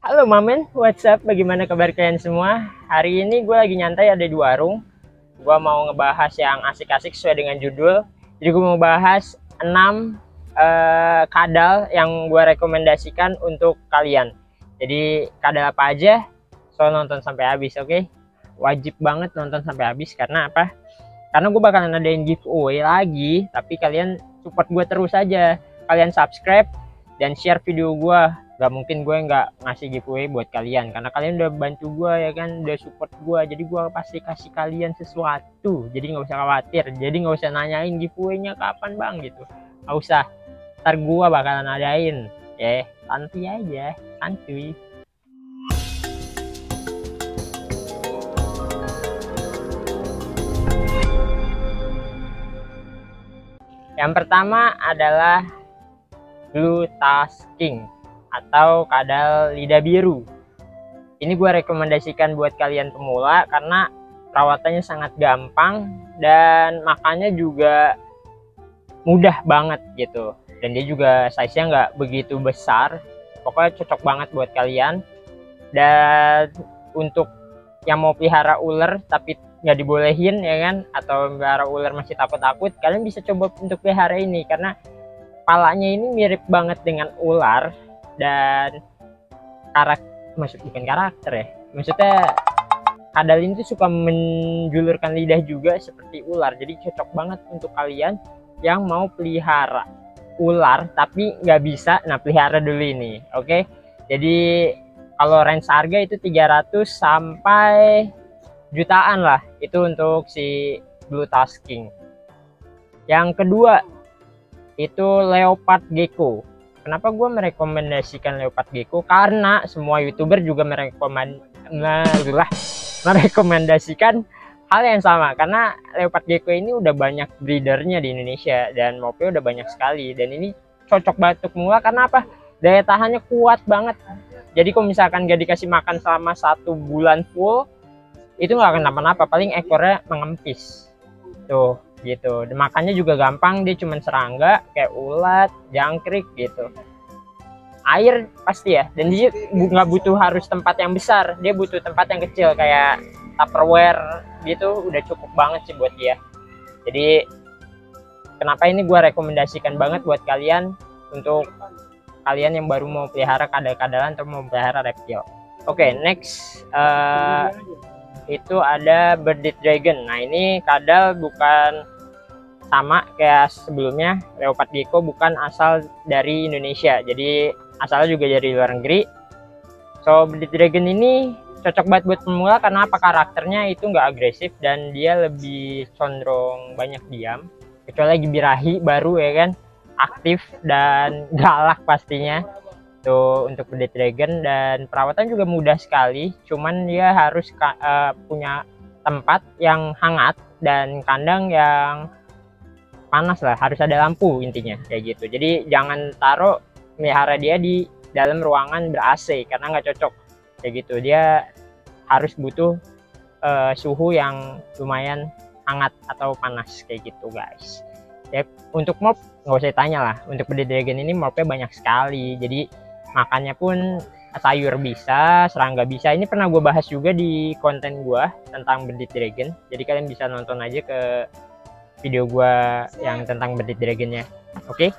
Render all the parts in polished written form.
Halo Mamen, what's up? Bagaimana kabar kalian semua? Hari ini gue lagi nyantai ada di warung. Gue mau ngebahas yang asik-asik sesuai dengan judul. Jadi gue mau bahas 6 kadal yang gue rekomendasikan untuk kalian. Jadi kadal apa aja? So nonton sampai habis, oke? Wajib banget nonton sampai habis karena apa? Karena gue bakalan adain giveaway lagi, tapi kalian support gue terus aja. Kalian subscribe dan share video gue. Gak mungkin gue nggak ngasih giveaway buat kalian karena kalian udah bantu gue ya kan, udah support gue, jadi gue pasti kasih kalian sesuatu. Jadi nggak usah khawatir, jadi nggak usah nanyain giveaway-nya kapan bang gitu, nggak usah, ntar gue bakalan adain ya. Santuy aja, santuy. Yang pertama adalah Blue Tasking atau kadal lidah biru. Ini gue rekomendasikan buat kalian pemula karena perawatannya sangat gampang dan makannya juga mudah banget gitu. Dan dia juga size-nya nggak begitu besar. Pokoknya cocok banget buat kalian. Dan untuk yang mau pelihara ular tapi nggak dibolehin ya kan, atau pelihara ular masih takut-takut, kalian bisa coba untuk pelihara ini karena palanya ini mirip banget dengan ular. Dan bukan karakter ya, maksudnya kadal ini tuh suka menjulurkan lidah juga seperti ular. Jadi cocok banget untuk kalian yang mau pelihara ular tapi nggak bisa, nah pelihara dulu ini, oke? Jadi kalau range harga itu 300 sampai jutaan lah, itu untuk si Blue Tasking. Yang kedua itu Leopard Gecko. Kenapa gue merekomendasikan Leopard Gecko? Karena semua youtuber juga merekomendasikan hal yang sama. Karena Leopard Gecko ini udah banyak breedernya di Indonesia dan mopnya udah banyak sekali. Dan ini cocok banget untuk pemula karena apa? Daya tahannya kuat banget. Jadi kalau misalkan gak dikasih makan selama 1 bulan full, itu nggak kenapa-napa. Paling ekornya mengempis. Tuh. Gitu, dan makannya juga gampang, dia cuman serangga kayak ulat, jangkrik gitu. Air pasti ya, dan dia nggak butuh harus tempat yang besar, dia butuh tempat yang kecil kayak Tupperware gitu, udah cukup banget sih buat dia. Jadi kenapa ini gue rekomendasikan banget buat kalian, untuk kalian yang baru mau pelihara kadal-kadalan atau mau pelihara reptil. Oke, next itu ada Bearded Dragon. Nah ini kadal bukan sama kayak sebelumnya, Leopard Gecko bukan asal dari Indonesia, jadi asalnya juga dari luar negeri. So Bearded Dragon ini cocok banget buat pemula karena apa? Karakternya itu nggak agresif dan dia lebih condong banyak diam, kecuali lagi birahi baru ya kan, aktif dan galak pastinya. Tuh untuk Bearded Dragon, dan perawatan juga mudah sekali, cuman dia harus punya tempat yang hangat dan kandang yang panas lah, harus ada lampu intinya kayak gitu. Jadi jangan taruh melihara dia di dalam ruangan ber-AC karena nggak cocok kayak gitu. Dia harus butuh suhu yang lumayan hangat atau panas kayak gitu guys. Ya, untuk mop nggak usah tanya lah, untuk Bearded Dragon ini mopnya banyak sekali, jadi makannya pun sayur bisa, serangga bisa. Ini pernah gue bahas juga di konten gue tentang Bearded Dragon, jadi kalian bisa nonton aja ke video gue yang tentang Bearded Dragonnya. Oke,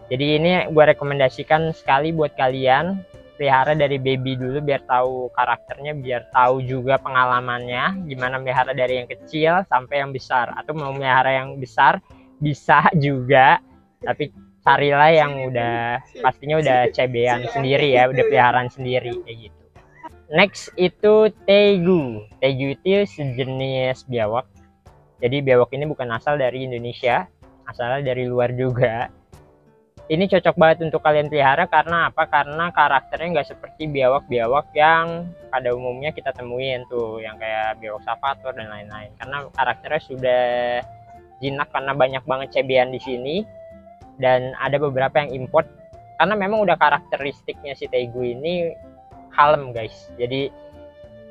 jadi ini gue rekomendasikan sekali buat kalian pelihara dari baby dulu biar tahu karakternya, biar tahu juga pengalamannya gimana melihara dari yang kecil sampai yang besar. Atau mau melihara yang besar bisa juga, tapi carilah yang udah pastinya udah cebean sendiri ya, udah peliharaan sendiri kayak gitu. Next itu Tegu. Tegu itu sejenis biawak. Jadi biawak ini bukan asal dari Indonesia, asalnya dari luar juga. Ini cocok banget untuk kalian pelihara karena apa? Karena karakternya nggak seperti biawak-biawak yang pada umumnya kita temuin tuh, yang kayak biawak savator dan lain-lain. Karena karakternya sudah jinak karena banyak banget cebean di sini. Dan ada beberapa yang import karena memang udah karakteristiknya si Tegu ini kalem guys, jadi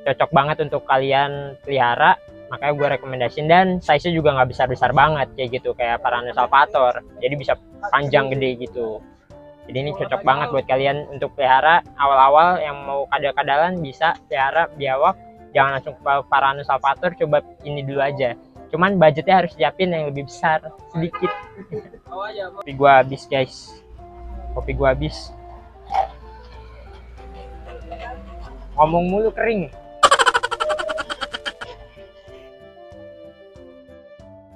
cocok banget untuk kalian pelihara. Makanya gue rekomendasiin, dan size nya juga nggak besar-besar banget kayak gitu kayak Varanus salvator, jadi bisa panjang gede gitu. Jadi ini cocok banget buat kalian untuk pelihara awal-awal yang mau kadal-kadalan, bisa pelihara biawak. Jangan langsung ke Varanus salvator, coba ini dulu aja. Cuman budgetnya harus siapin yang lebih besar sedikit. Kopi gua habis guys, kopi gua habis. Ngomong mulu kering.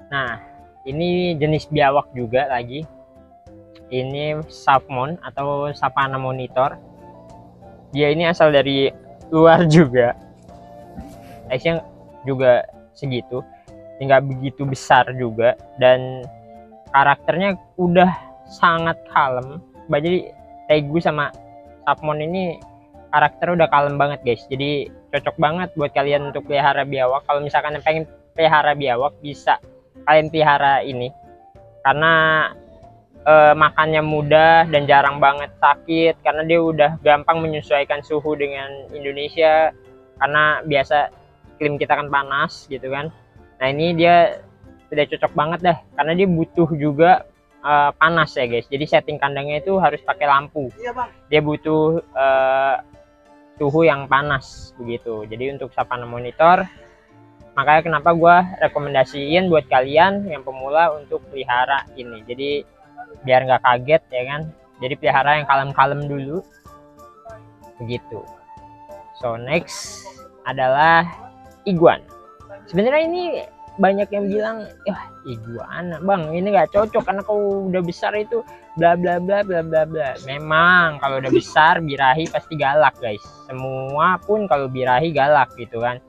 Nah, ini jenis biawak juga lagi. Ini Savmon atau Savana monitor. Dia ini asal dari luar juga. Size-nya juga segitu. Nggak begitu besar juga. Dan karakternya udah sangat kalem. Jadi Tegu sama Savmon ini karakter udah kalem banget guys. Jadi cocok banget buat kalian untuk pelihara biawak. Kalau misalkan pengen pelihara biawak, bisa kalian pelihara ini karena makannya mudah dan jarang banget sakit, karena dia udah gampang menyesuaikan suhu dengan Indonesia, karena biasa iklim kita kan panas gitu kan. Nah ini dia udah cocok banget dah, karena dia butuh juga panas ya guys. Jadi setting kandangnya itu harus pakai lampu. Dia butuh suhu yang panas begitu. Jadi untuk Savana monitor, makanya kenapa gue rekomendasiin buat kalian yang pemula untuk pelihara ini. Jadi biar nggak kaget ya kan. Jadi pelihara yang kalem-kalem dulu begitu. So next adalah iguana. Sebenarnya ini banyak yang bilang, ya iguana bang ini nggak cocok karena kau udah besar itu bla bla bla bla bla bla. Memang kalau udah besar birahi pasti galak guys. Semua pun kalau birahi galak gitu kan.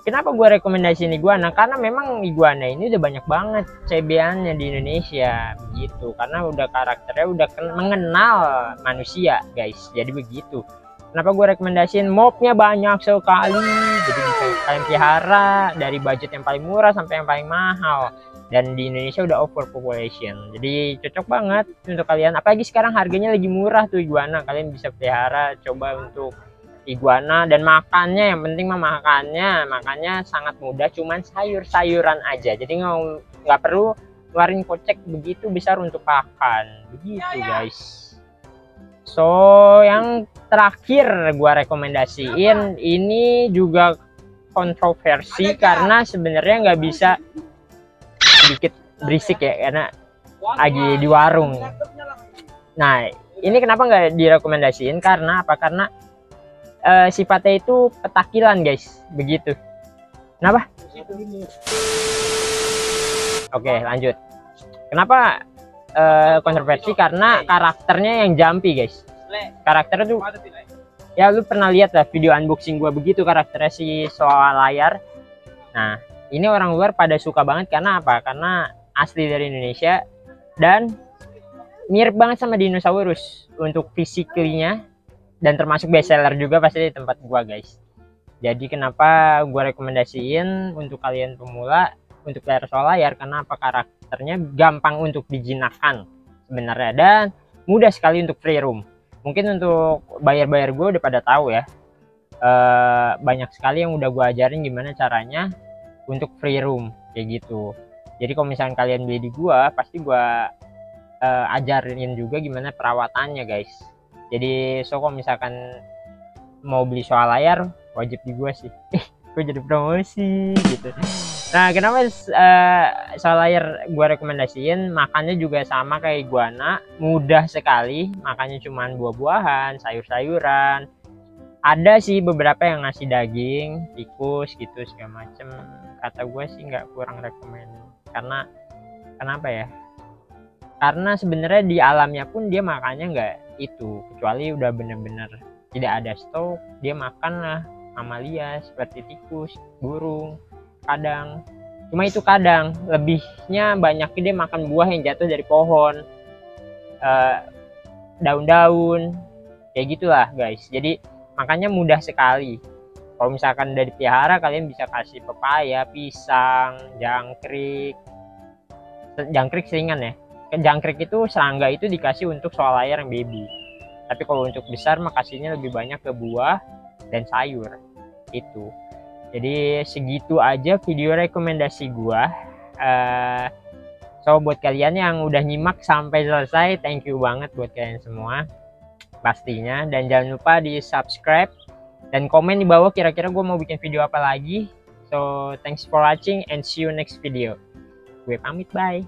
Kenapa gue rekomendasiin iguana? Karena memang iguana ini udah banyak banget CB-annya di Indonesia begitu. Karena udah karakternya udah mengenal manusia guys. Jadi begitu. Kenapa gue rekomendasiin? Mobnya banyak sekali. Jadi bisa kalian pelihara dari budget yang paling murah sampai yang paling mahal. Dan di Indonesia udah overpopulation. Jadi cocok banget untuk kalian. Apalagi sekarang harganya lagi murah tuh iguana. Kalian bisa pelihara, coba untuk iguana. Dan makannya, yang penting mah makannya sangat mudah, cuman sayur-sayuran aja. Jadi nggak perlu keluarin kocek begitu besar untuk pakan begitu guys. So yang terakhir gua rekomendasiin ini juga kontroversi karena sebenarnya nggak bisa, sedikit berisik ya karena lagi di warung. Nah ini kenapa nggak direkomendasiin, karena apa? Karena sifatnya itu petakilan guys begitu. Kenapa? Oke lanjut. Kenapa kontroversi? Karena karakternya yang jumpy guys. Karakternya tuh ya lu pernah lihat lah video unboxing gua begitu karakternya si soal layar. Nah ini orang luar pada suka banget karena apa? Karena asli dari Indonesia dan mirip banget sama dinosaurus untuk fisiknya. Dan termasuk bestseller juga pasti di tempat gua guys. Jadi kenapa gua rekomendasiin untuk kalian pemula untuk pelihara soal layar, karena apa? Karakternya gampang untuk dijinakkan sebenarnya dan mudah sekali untuk free roam. Mungkin untuk bayar-bayar gue udah pada tahu ya. Banyak sekali yang udah gua ajarin gimana caranya untuk free roam kayak gitu. Jadi kalau misalnya kalian beli di gua, pasti gua ajarin juga gimana perawatannya guys. Jadi so kalau misalkan mau beli soal layar wajib di gua sih. Gue jadi promosi gitu. Nah kenapa soal layar gua rekomendasiin? Makannya juga sama kayak iguana, mudah sekali. Makannya cuman buah-buahan, sayur-sayuran. Ada sih beberapa yang ngasih daging, tikus gitu segala macem. Kata gua sih nggak, kurang rekomend. Karena kenapa ya? Karena sebenarnya di alamnya pun dia makannya nggak itu, kecuali udah bener-bener tidak ada stok, dia makan lah mamalia seperti tikus, burung, kadang. Cuma itu kadang, lebihnya banyak dia makan buah yang jatuh dari pohon, daun-daun, kayak gitulah guys. Jadi makannya mudah sekali. Kalau misalkan dari pelihara, kalian bisa kasih pepaya, pisang, jangkrik. Jangkrik seringan ya. Jangkrik itu serangga itu dikasih untuk soal layar yang baby. Tapi kalau untuk besar mah kasihnya lebih banyak ke buah dan sayur itu. Jadi segitu aja video rekomendasi gua. So buat kalian yang udah nyimak sampai selesai, thank you banget buat kalian semua pastinya. Dan jangan lupa di subscribe dan komen di bawah kira-kira gue mau bikin video apa lagi. So thanks for watching and see you next video. Gue pamit, bye.